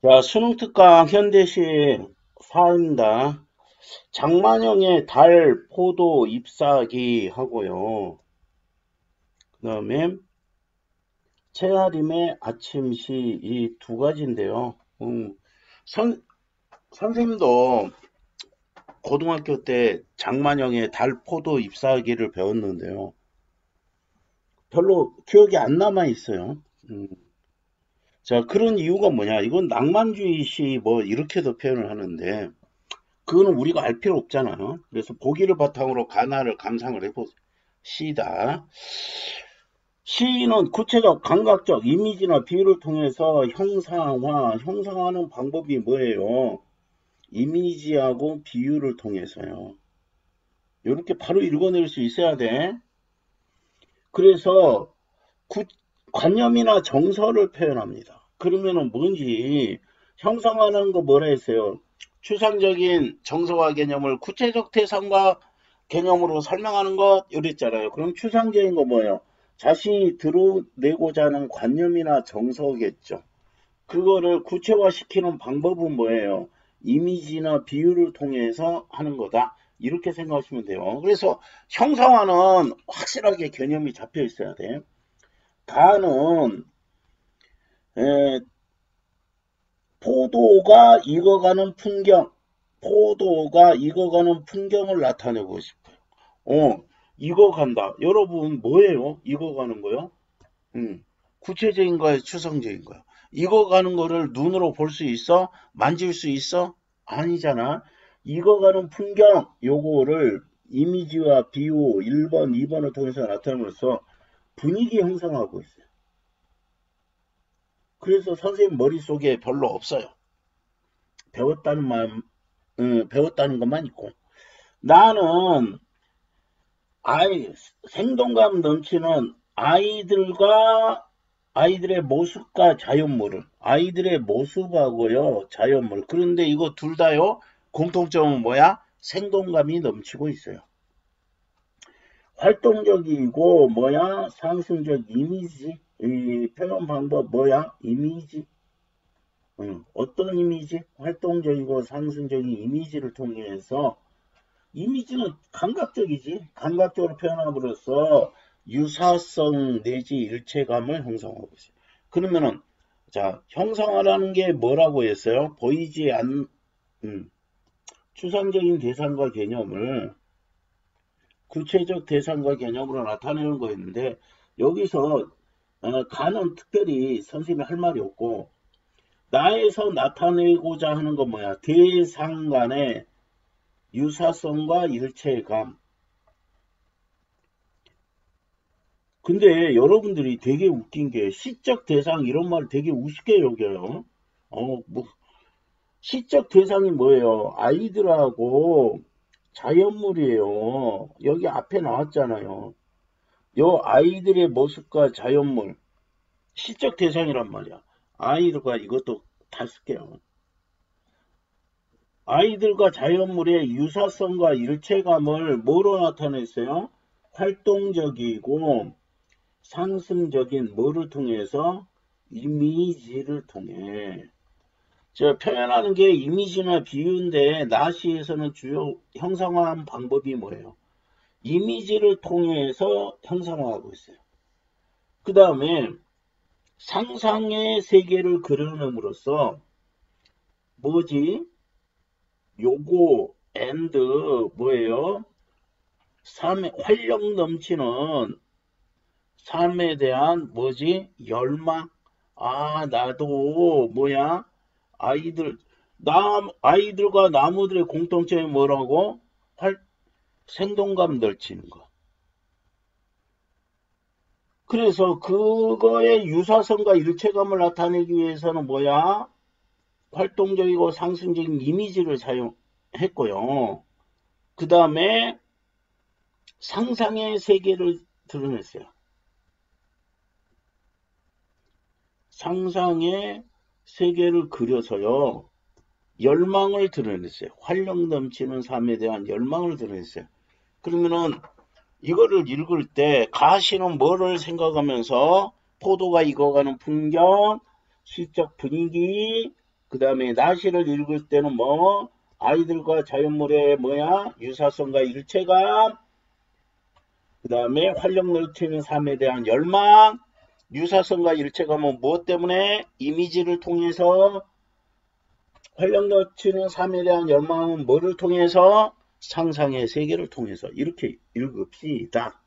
자, 수능 특강 현대시 4입니다. 장만영의 달, 포도, 잎사귀 하고요. 그 다음에 최아림의 아침시 이 두 가지인데요. 선생님도 고등학교 때 장만영의 달, 포도, 잎사귀를 배웠는데요. 별로 기억이 안 남아 있어요. 자, 그런 이유가 뭐냐? 이건 낭만주의 시 뭐 이렇게도 표현을 하는데 그거는 우리가 알 필요 없잖아요. 그래서 보기를 바탕으로 가나를 감상을 해봅시다. 시는 구체적, 감각적, 이미지나 비유를 통해서 형상화하는 방법이 뭐예요? 이미지하고 비유를 통해서요. 이렇게 바로 읽어낼 수 있어야 돼. 그래서 관념이나 정서를 표현합니다. 그러면은 뭔지 형성하는 거 뭐라 했어요? 추상적인 정서와 개념을 구체적 대상과 개념으로 설명하는 것 이랬잖아요. 그럼 추상적인 거 뭐예요? 자신이 드러내고자 하는 관념이나 정서겠죠. 그거를 구체화시키는 방법은 뭐예요? 이미지나 비유를 통해서 하는 거다. 이렇게 생각하시면 돼요. 그래서 형상화는 확실하게 개념이 잡혀 있어야 돼. 다는 포도가 익어가는 풍경을 나타내고 싶어요. 익어간다. 여러분 뭐예요? 익어가는 거요? 구체적인 거예요? 추상적인 거예요? 익어가는 거를 눈으로 볼 수 있어? 만질 수 있어? 아니잖아. 익어가는 풍경 요거를 이미지와 비유 1번, 2번을 통해서 나타내면서 분위기 형성하고 있어요. 그래서 선생님 머릿속에 별로 없어요. 배웠다는 것만 있고. 나는 생동감 넘치는 아이들의 모습과 자연물을, 아이들의 모습하고요, 자연물. 그런데 이거 둘 다요, 공통점은 뭐야? 생동감이 넘치고 있어요. 활동적이고, 상승적 이미지. 이 표현 방법 이미지. 어떤 이미지? 활동적이고 상승적인 이미지를 통해서 이미지는 감각적이지. 감각적으로 표현함으로써 유사성 내지 일체감을 형성하고 있어요. 그러면은 자, 형성하라는 게 뭐라고 했어요? 보이지 않는 추상적인 대상과 개념을 구체적 대상과 개념으로 나타내는 거였는데 여기서 가는 특별히 선생님이 할 말이 없고 나에서 나타내고자 하는 건 뭐야? 대상 간의 유사성과 일체감. 근데 여러분들이 되게 웃긴 게 시적 대상 이런 말 되게 우습게 여겨요. 시적 대상이 뭐예요? 아이들하고 자연물이에요. 여기 앞에 나왔잖아요. 요 아이들의 모습과 자연물. 시적 대상이란 말이야. 아이들과 이것도 다 쓸게요. 아이들과 자연물의 유사성과 일체감을 뭐로 나타냈어요? 활동적이고 상승적인 뭐를 통해서? 이미지를 통해. 표현하는 게 이미지나 비유인데 나시에서는 주요 형상화한 방법이 뭐예요? 이미지를 통해서 형상화하고 있어요. 그 다음에 상상의 세계를 그려냄으로써 요거 and 뭐예요? 활력 넘치는 삶에 대한 열망. 나도 아이들과 나무들의 공통점이 뭐라고? 생동감 넘치는 거. 그래서 그거의 유사성과 일체감을 나타내기 위해서는 활동적이고 상승적인 이미지를 사용했고요. 그 다음에 상상의 세계를 드러냈어요. 상상의 세계를 그려서요. 열망을 드러냈어요. 활력 넘치는 삶에 대한 열망을 드러냈어요. 그러면은 이거를 읽을 때 가시는 뭐를 생각하면서 포도가 익어가는 풍경, 시적 분위기, 그 다음에 나시를 읽을 때는 뭐 아이들과 자연물의 뭐야 유사성과 일체감, 그 다음에 활력 넘치는 삶에 대한 열망. 유사성과 일체감은 무엇 때문에? 이미지를 통해서. 활력 넘치는 삶에 대한 열망은 뭐를 통해서? 상상의 세계를 통해서. 이렇게 읽읍시다.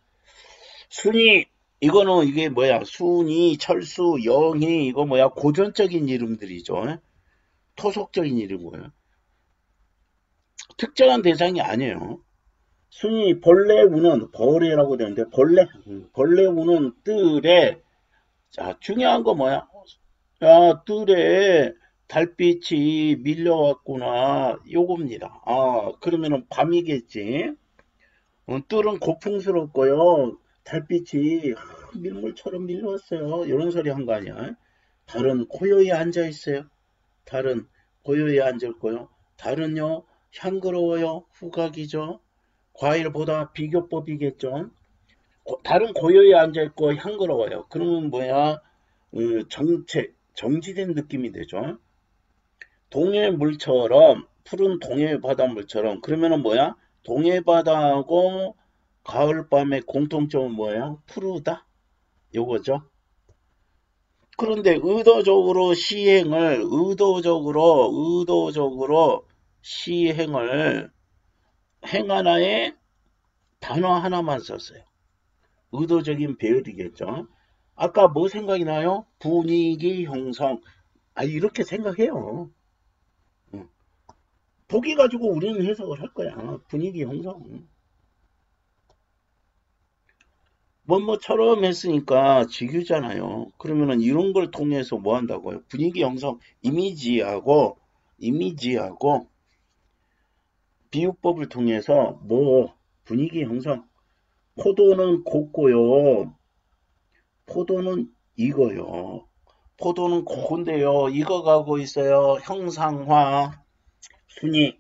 순이, 이거는 이게 뭐야? 순이, 철수, 영희, 이거 뭐야? 고전적인 이름들이죠. 토속적인 이름이에요. 특정한 대상이 아니에요. 순이, 벌레 우는, 벌레라고 되는데, 벌레 우는 뜰에, 자, 중요한 거 뭐야? 야, 뜰에 달빛이 밀려왔구나. 요겁니다. 그러면은 밤이겠지. 뜰은 고풍스럽고요. 달빛이 밀물처럼 밀려왔어요. 이런 소리 한 거 아니야. 달은 고요히 앉아있어요. 달은 고요히 앉았고요. 달은요, 향그러워요. 후각이죠. 과일보다 비교법이겠죠. 달은 고요히 앉아있고 향그러워요. 그러면 뭐야? 정지된 느낌이 되죠. 동해물처럼, 푸른 동해바닷물처럼. 그러면은 뭐야? 동해바다하고 가을밤의 공통점은 뭐예요? 푸르다? 요거죠. 그런데 의도적으로 시행을 행 하나에 단어 하나만 썼어요. 의도적인 배열이겠죠. 아까 뭐 생각이 나요? 분위기 형성. 이렇게 생각해요. 보기 가지고 우리는 해석을 할 거야. 분위기 형성. 뭐처럼 했으니까 직유잖아요. 그러면은 이런 걸 통해서 뭐 한다고요? 분위기 형성, 이미지하고 비유법을 통해서 뭐 분위기 형성. 포도는 곱고요. 포도는 익어요. 포도는 고운데요. 익어가고 있어요. 형상화. 순이.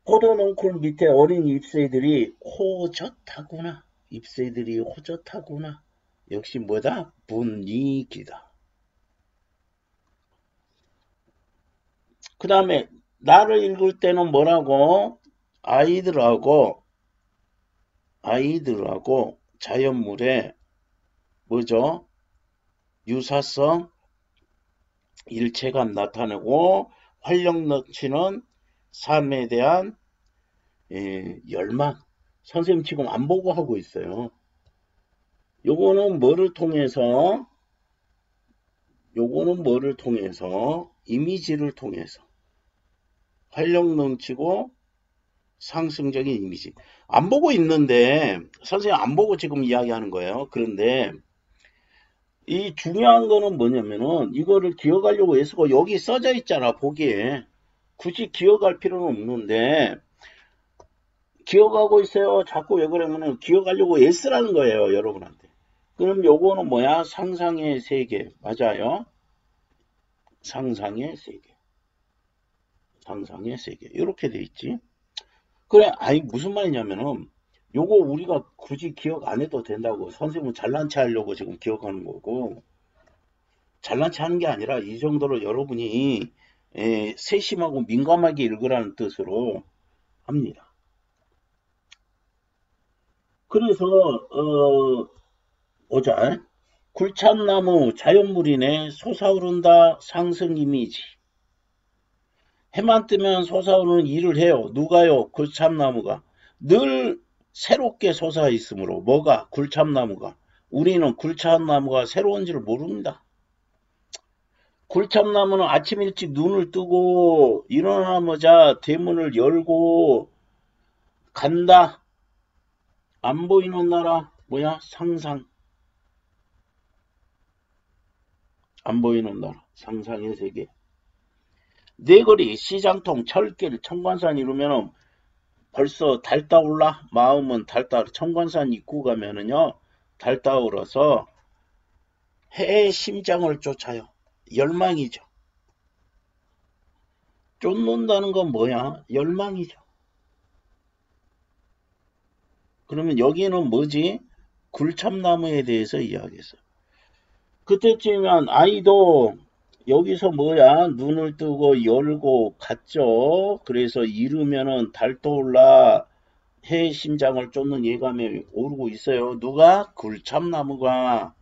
포도농쿨 밑에 어린 잎새들이 호젓하구나. 잎새들이 호젓하구나. 역시 뭐다? 분위기다. 그 다음에 나를 읽을 때는 뭐라고? 아이들하고 자연물의 뭐죠? 유사성, 일체감 나타내고 활력 넘치는 삶에 대한 열망. 선생님 지금 안 보고 하고 있어요. 요거는 뭐를 통해서? 이미지를 통해서. 활력 넘치고 상승적인 이미지. 안 보고 있는데, 선생님 안 보고 지금 이야기하는 거예요. 그런데, 이 중요한 거는 뭐냐면은, 이거를 기억하려고 애쓰고, 여기 써져 있잖아, 보기에. 굳이 기억할 필요는 없는데, 기억하고 있어요. 자꾸 왜 그러면은, 기억하려고 애쓰라는 거예요, 여러분한테. 그럼 요거는 뭐야? 상상의 세계. 맞아요. 상상의 세계. 이렇게 돼 있지. 그래, 무슨 말이냐면은, 요거 우리가 굳이 기억 안 해도 된다고. 선생님은 잘난 체 하려고 지금 기억하는 거고, 잘난 체 하는 게 아니라 이 정도로 여러분이 세심하고 민감하게 읽으라는 뜻으로 합니다. 그래서, 보자. 굴참나무 자연물이네. 솟아오른다. 상승 이미지. 해만 뜨면 솟아오르는 일을 해요. 누가요? 굴참나무가. 늘 새롭게 솟아 있으므로. 뭐가? 굴참나무가. 우리는 굴참나무가 새로운지를 모릅니다. 굴참나무는 아침 일찍 눈을 뜨고 일어나자마자 대문을 열고 간다. 안 보이는 나라. 뭐야? 상상. 안 보이는 나라. 상상의 세계. 네거리, 시장통, 철길, 청관산 이루면은 벌써 달따올라. 마음은 달따오르. 청관산 입구 가면은요. 달따오르서 해의 심장을 쫓아요. 열망이죠. 쫓는다는 건 뭐야? 열망이죠. 그러면 여기는 뭐지? 굴참나무에 대해서 이야기했어요. 그때쯤이면 아이도 여기서 뭐야? 눈을 뜨고 열고 갔죠. 그래서 이르면은 달 떠올라 해 심장을 쫓는 예감이 오르고 있어요. 누가? 굴참나무가.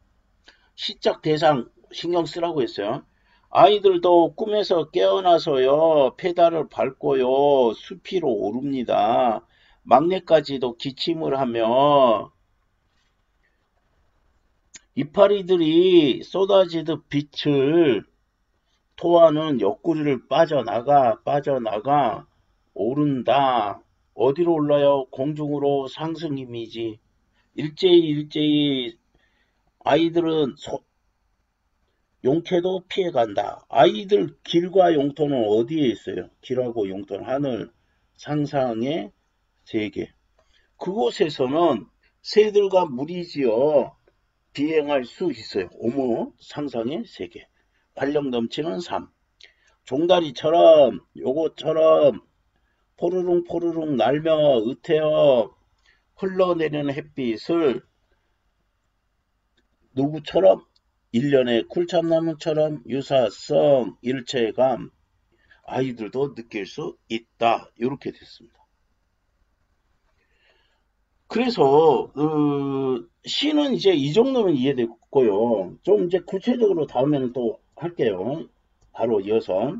시적 대상 신경 쓰라고 했어요. 아이들도 꿈에서 깨어나서요. 페달을 밟고요. 수피로 오릅니다. 막내까지도 기침을 하며 이파리들이 쏟아지듯 빛을 토하는 옆구리를 빠져나가 오른다. 어디로 올라요? 공중으로 상승 이미지. 일제히 아이들은 용태도 피해간다. 아이들 길과 용토는 어디에 있어요? 길하고 용토는 하늘 상상의 세계. 그곳에서는 새들과 물이지요. 비행할 수 있어요. 어머, 상상의 세계. 활력 넘치는 삶. 종다리처럼 요것처럼 포르릉 날며 으태어 흘러내리는 햇빛을 누구처럼? 일련의 쿨참나무처럼 유사성, 일체감, 아이들도 느낄 수 있다. 이렇게 됐습니다. 그래서 시는 이제 이 정도면 이해됐고요. 좀 이제 구체적으로 다음에는 또 할게요. 바로 이어서.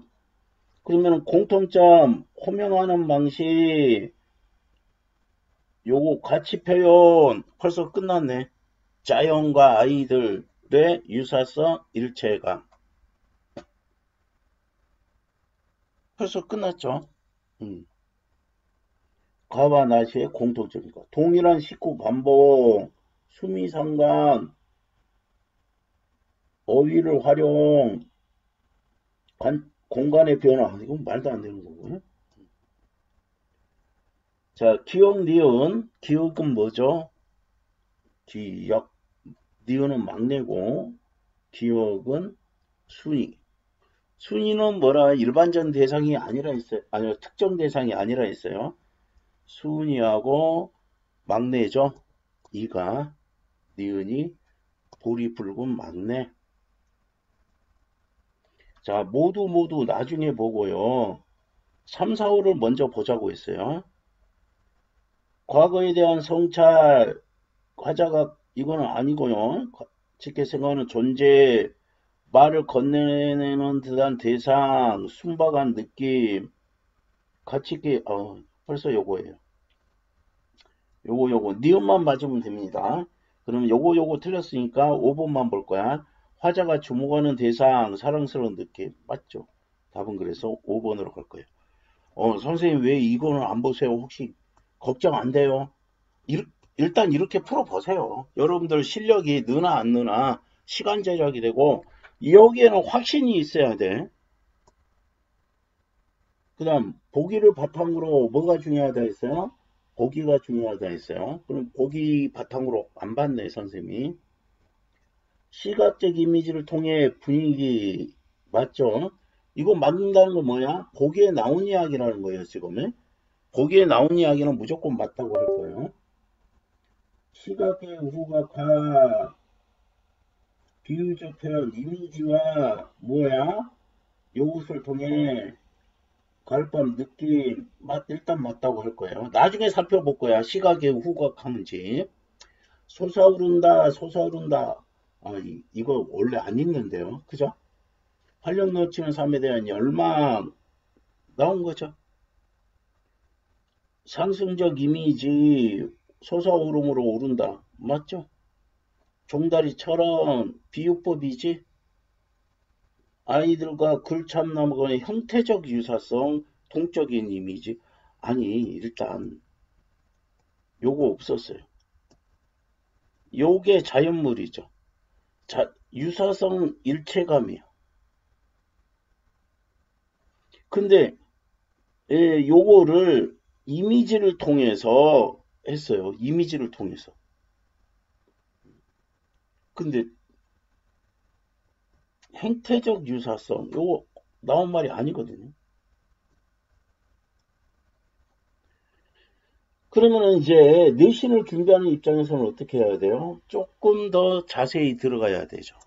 그러면 공통점 호명하는 방식 요거 가치 표현 벌써 끝났네. 자연과 아이들의 유사성 일체감 벌써 끝났죠. 가와 나시의 공통점인 것. 동일한 식구 반복, 수미상관, 어휘를 활용, 공간의 변화. 이건 말도 안 되는 거고요. 자, 기억, 니은. 기억은 뭐죠? 기억. 니은은 막내고, 기억은 순위. 순위는 뭐라? 일반전 대상이 아니라 했어요. 아니요, 특정 대상이 아니라 했어요. 순위하고 막내죠. 이가, 니은이, 볼이 붉은 막내. 자, 모두 나중에 보고요. 3, 4, 5를 먼저 보자고 했어요. 과거에 대한 성찰, 화자가 이거는 아니고요. 직계 생각하는 존재, 말을 건네내는 듯한 대상, 순박한 느낌, 가치 있게, 벌써 요거예요. 요거, 니은만 맞으면 됩니다. 그러면 요거 틀렸으니까 5번만 볼 거야. 화자가 주목하는 대상, 사랑스러운 느낌. 맞죠? 답은 그래서 5번으로 갈 거예요. 선생님 왜 이거는 안 보세요? 혹시 걱정 안 돼요? 일단 이렇게 풀어보세요. 여러분들 실력이 느나 안 느나 시간 제약이 되고 여기에는 확신이 있어야 돼. 그 다음 보기를 바탕으로 뭐가 중요하다 했어요? 보기가 중요하다 했어요. 그럼 보기 바탕으로 안 봤네 선생님이. 시각적 이미지를 통해 분위기 맞죠? 이거 맞는다는 건 뭐야? 보기에 나온 이야기라는 거예요 지금. 보기에 나온 이야기는 무조건 맞다고 할 거예요. 시각의 후각화 비유적 표현 이미지와 뭐야? 요것을 통해 가을밤 느낌 일단 맞다고 할 거예요. 나중에 살펴볼 거야. 시각의 후각하는지 솟아오른다. 이거 원래 안 있는데요. 그죠? 활력 넘치는 삶에 대한 열망 나온 거죠. 상승적 이미지 솟아오름으로 오른다. 맞죠? 종다리처럼 비유법이지. 아이들과 글참나무간의 형태적 유사성, 동적인 이미지. 아니 일단 요거 없었어요. 요게 자연물이죠. 유사성 일체감이야. 근데 요거를 이미지를 통해서 했어요. 이미지를 통해서. 근데 행태적 유사성 요거 나온 말이 아니거든요. 그러면 이제 내신을 준비하는 입장에서는 어떻게 해야 돼요? 조금 더 자세히 들어가야 되죠.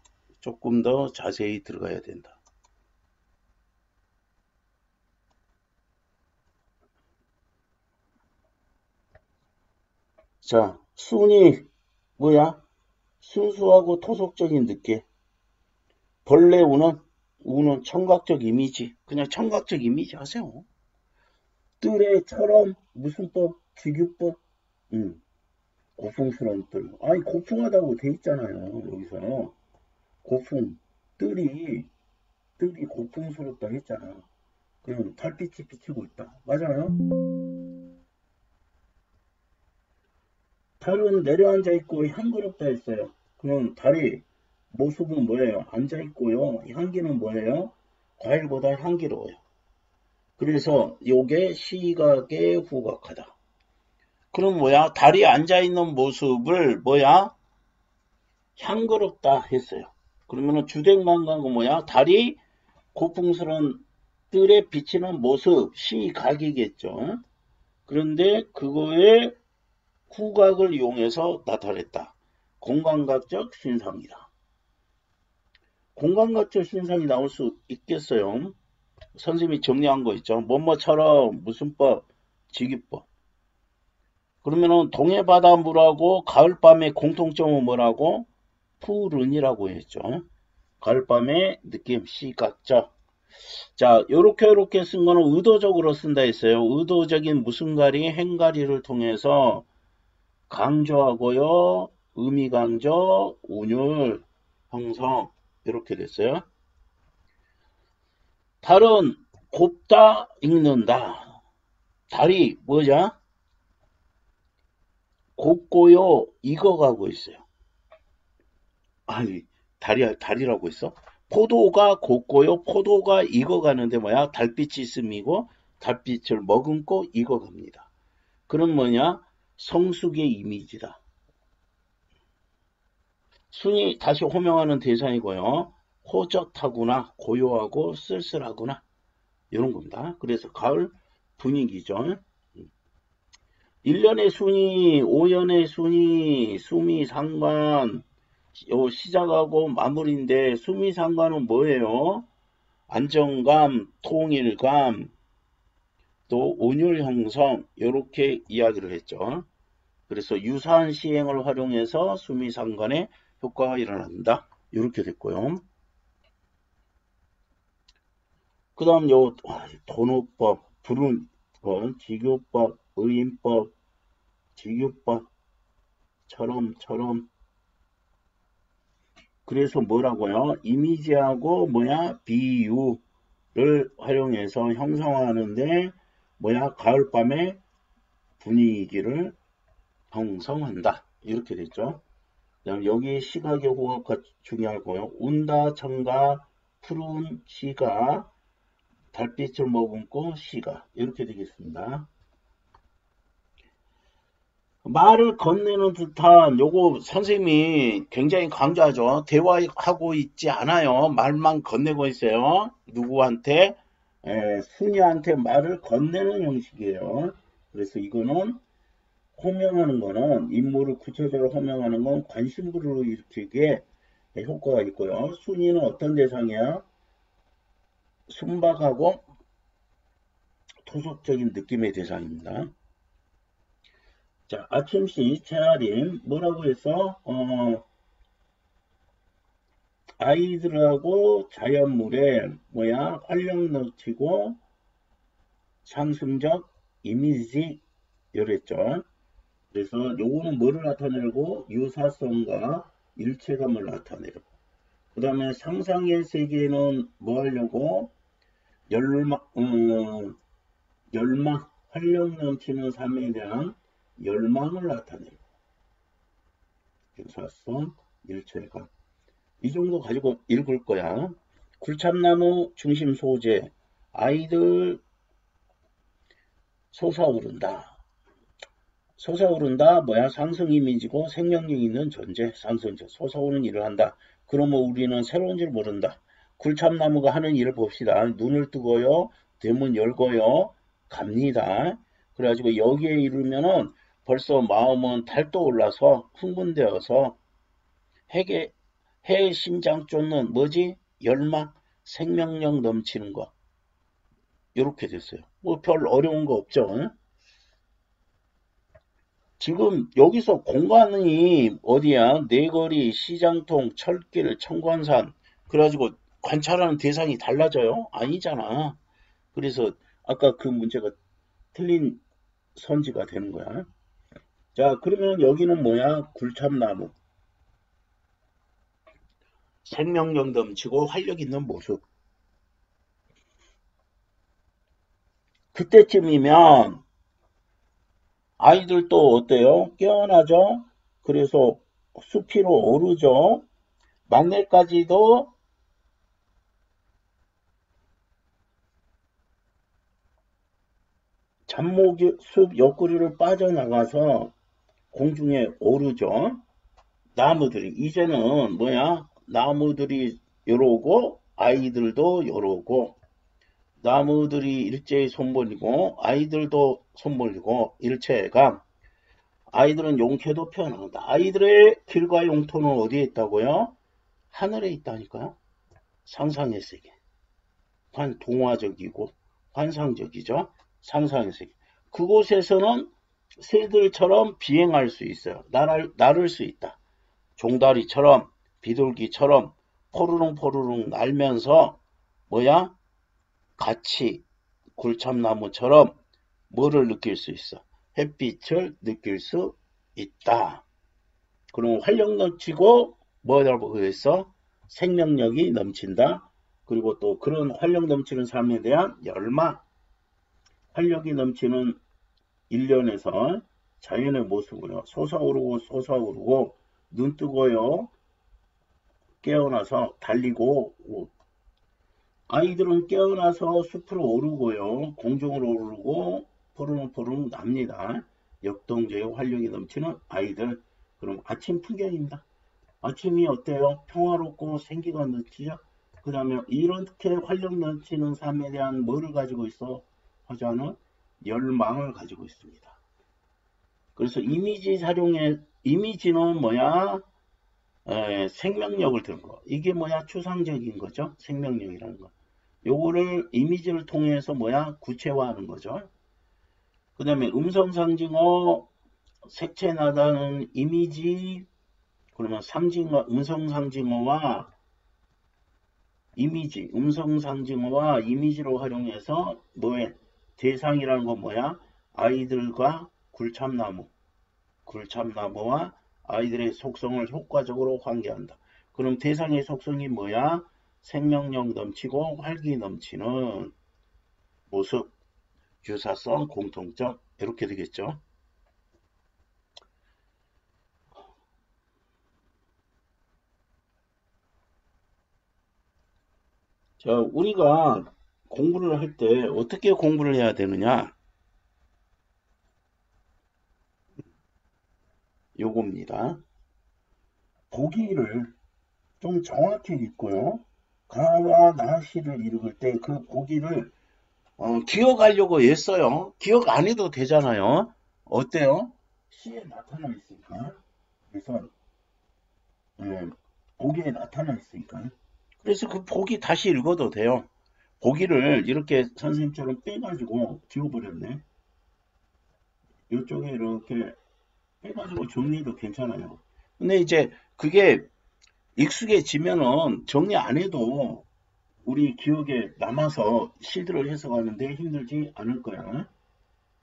조금 더 자세히 들어가야 된다. 자, 순이 뭐야? 순수하고 토속적인 느낌. 벌레 우는 청각적 이미지. 그냥 청각적 이미지 하세요. 뜰에처럼 무슨 법? 기규법? 고풍스러운 뜰. 아니, 고풍하다고 돼 있잖아요. 여기서. 고풍. 뜰이 고풍스럽다 했잖아. 그럼 달빛이 비치고 있다. 맞아요? 달은 내려앉아 있고 향그럽다 했어요. 그럼 달이 모습은 뭐예요? 앉아 있고요. 향기는 뭐예요? 과일보다 향기로워요. 그래서 요게 시각에 후각하다. 그럼 뭐야? 달이 앉아 있는 모습을 뭐야? 향그럽다 했어요. 그러면은 주택망관은 뭐야? 달이 고풍스러운 뜰에 비치는 모습, 시각이겠죠. 그런데 그거에 후각을 이용해서 나타냈다. 공간각적 신상이다. 공간각적 신상이 나올 수 있겠어요. 선생님이 정리한 거 있죠. 뭐뭐처럼 무슨 법, 직유법. 그러면은 동해바닷물하고 가을밤의 공통점은 뭐라고? 푸른이라고 했죠. 가을밤의 느낌, 시각적. 자, 요렇게 쓴 거는 의도적으로 쓴다 했어요. 의도적인 무슨가리, 행가리를 통해서 강조하고요. 의미 강조, 운율, 형성 이렇게 됐어요. 달은 곱다 읽는다. 달이 뭐냐? 곱고요 익어가고 있어요. 아니 달이라고 있어? 포도가 곱고요 포도가 익어가는데 뭐야? 달빛이 있음이고 달빛을 머금고 익어갑니다. 그럼 뭐냐? 성숙의 이미지다. 순이 다시 호명하는 대상이고요. 호젓하구나, 고요하고 쓸쓸하구나 이런 겁니다. 그래서 가을 분위기죠. 1년의 순이, 5년의 순이, 수미상관, 요 시작하고 마무리인데 수미상관은 뭐예요? 안정감, 통일감, 또 온율 형성 이렇게 이야기를 했죠. 그래서 유사한 시행을 활용해서 수미상관의 효과가 일어난다. 이렇게 됐고요. 그 다음 요 돈호법, 불운법, 지교법, 의인법, 지교법처럼 그래서 뭐라고요? 이미지하고 뭐야? 비유를 활용해서 형성하는데 뭐야? 가을밤의 분위기를 형성한다. 이렇게 됐죠. 그다음 여기 시각의 호흡가 중요하고요. 운다, 청가, 푸른 시가, 달빛을 머금고 시가 이렇게 되겠습니다. 말을 건네는 듯한 요거 선생님이 굉장히 강조하죠. 대화하고 있지 않아요. 말만 건네고 있어요. 누구한테? 순이한테 말을 건네는 형식이에요. 그래서 이거는 호명하는 거는 인물을 구체적으로 호명하는 건 관심부를 일으키기에 효과가 있고요. 순이는 어떤 대상이야? 순박하고 토속적인 느낌의 대상입니다. 자, 아침시 차림 뭐라고 해서 아이들하고 자연물에 뭐야 활력 넘치고 상승적 이미지 이랬죠. 그래서 요거는 뭐를 나타내고 유사성과 일체감을 나타내고 그 다음에 상상의 세계는 뭐 하려고 열망 활력 넘치는 삶에 대한 열망을 나타내고 유사성 일체감 이 정도 가지고 읽을 거야. 굴참나무 중심 소재 아이들 솟아오른다. 솟아오른다 뭐야 상승 이미지고 생명력 있는 존재 상승자 솟아오는 일을 한다. 그러면 우리는 새로운 줄 모른다. 굴참나무가 하는 일을 봅시다. 눈을 뜨고요. 대문 열고요. 갑니다. 그래가지고 여기에 이르면은 벌써 마음은 달도 올라서 흥분되어서 해의 심장 쫓는 뭐지? 열망, 생명력 넘치는 거. 이렇게 됐어요. 뭐 별 어려운 거 없죠. 지금 여기서 공간이 어디야? 내거리, 시장통, 철길, 청관산. 그래가지고 관찰하는 대상이 달라져요? 아니잖아. 그래서 아까 그 문제가 틀린 선지가 되는 거야. 자, 그러면 여기는 뭐야? 굴참나무. 생명력 넘치고 활력 있는 모습. 그때쯤이면 아이들도 어때요? 깨어나죠? 그래서 숲위로 오르죠? 막내까지도 잡목이 숲 옆구리를 빠져나가서 공중에 오르죠. 나무들이 이제는 뭐야? 나무들이 요러고 아이들도 요러고 나무들이 일제히 손벌리고 아이들도 손벌리고 일체가 아이들은 용케도 표현한다. 아이들의 길과 용토는 어디에 있다고요? 하늘에 있다니까요. 상상의 세계. 동화적이고 환상적이죠. 상상의 세계. 그곳에서는 새들처럼 비행할 수 있어요. 날을 수 있다. 종다리처럼 비둘기처럼 포르릉포르릉 날면서 뭐야? 같이 굴참나무처럼 뭐를 느낄 수 있어? 햇빛을 느낄 수 있다. 그럼 활력 넘치고 뭐라고 했어? 생명력이 넘친다. 그리고 또 그런 활력 넘치는 삶에 대한 열망, 활력이 넘치는 일련에서 자연의 모습으로 솟아오르고 눈 뜨고요. 깨어나서 달리고 아이들은 깨어나서 숲으로 오르고요. 공중으로 오르고 포르릉포르릉 납니다. 역동적인 활력이 넘치는 아이들. 그럼 아침 풍경입니다. 아침이 어때요? 평화롭고 생기가 넘치죠? 그 다음에 이렇게 활력 넘치는 삶에 대한 뭐를 가지고 있어? 화자는 열망을 가지고 있습니다. 그래서 이미지 사용에 이미지는 뭐야? 생명력을 드는 거. 이게 뭐야? 추상적인 거죠. 생명력이라는 거. 요거를 이미지를 통해서 뭐야? 구체화하는 거죠. 그 다음에 음성상징어, 색채 나타나는 이미지, 그러면 음성상징어와 이미지, 음성상징어와 이미지로 활용해서 뭐에 대상이라는 건 뭐야? 아이들과 굴참나무와 아이들의 속성을 효과적으로 환기한다. 그럼 대상의 속성이 뭐야? 생명력 넘치고 활기 넘치는 모습, 유사성, 공통점 이렇게 되겠죠. 자, 우리가 공부를 할 때 어떻게 공부를 해야 되느냐? 요겁니다. 보기를 좀 정확히 읽고요. 가와 나시를 읽을 때 그 보기를 기억하려고 애써요. 기억 안 해도 되잖아요. 어때요? 시에 나타나 있으니까. 그래서 보기에 나타나 있으니까. 그래서 그 보기 다시 읽어도 돼요. 보기를 이렇게 선생님처럼 빼가지고 지워버렸네. 이쪽에 이렇게 빼가지고 정리해도 괜찮아요. 근데 이제 그게 익숙해지면은 정리 안 해도 우리 기억에 남아서 시들을 해석하는데 힘들지 않을 거야.